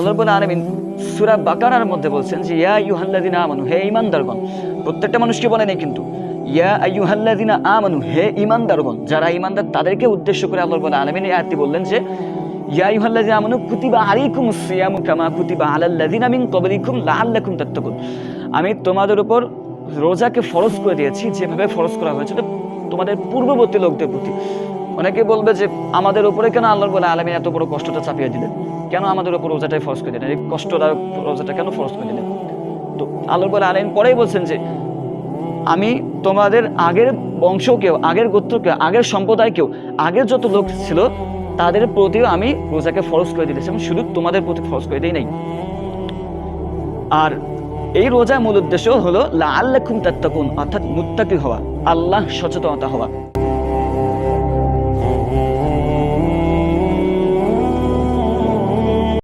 আল্লাহ রাব্বুল আলামিন সূরা বাকারার মধ্যে বলছেন যে ইয়া আইয়ুহাল্লাযিনা আমানু, হে ঈমানদারগণ। প্রত্যেকটা মানুষকে বলে নাই কিন্তু, ইয়া আইয়ুহাল্লাযিনা আমানু, হে ঈমানদারগণ, যারা ঈমানদার তাদেরকে উদ্দেশ্য করে আল্লাহ রাব্বুল আলামিন এই আয়াতটি বললেন যে ইয়া আইয়ুহাল্লাযিনা আমানু কুতিবা আলাইকুমুস সিয়ামু কামা কুতিবা আলাল্লাযিনা মিন ক্বাবলিকুম লাআল্লাকুম তাত্তাকুন। আমি তোমাদের উপর রোজাকে ফরজ করে দিয়েছি যেভাবে ফরজ করা হয়েছিল তোমাদের পূর্ববর্তী লোকদের প্রতি। অনেকে বলবে যে আমাদের উপরে কেন আল্লাহ রাব্বুল আলামিন এত বড় কষ্টটা চাপিয়ে দিলেন, কেন আমাদের উপর রোজাটাই ফরজ করে দিলেন, এই কষ্টদায়ক রোজাটা কেন ফরজ করে দিলেন? তো আল্লাহ রাব্বুল আলামিন পরেই বলছেন যে আমি তোমাদের আগের বংশকেও, আগের গোত্রকেও, আগের সম্প্রদায়কেও, আগের যত লোক ছিল তাদের প্রতিও আমি রোজাকে ফরজ করে দিতেছি, আমি শুধু তোমাদের প্রতি ফরজ করে দিই নাই। আর এই রোজার মূল উদ্দেশ্য হলো লাআল্লাকুম তাত্তাকুন, অর্থাৎ মুত্তাকি হওয়া, আল্লাহ সচেতনতা হওয়া।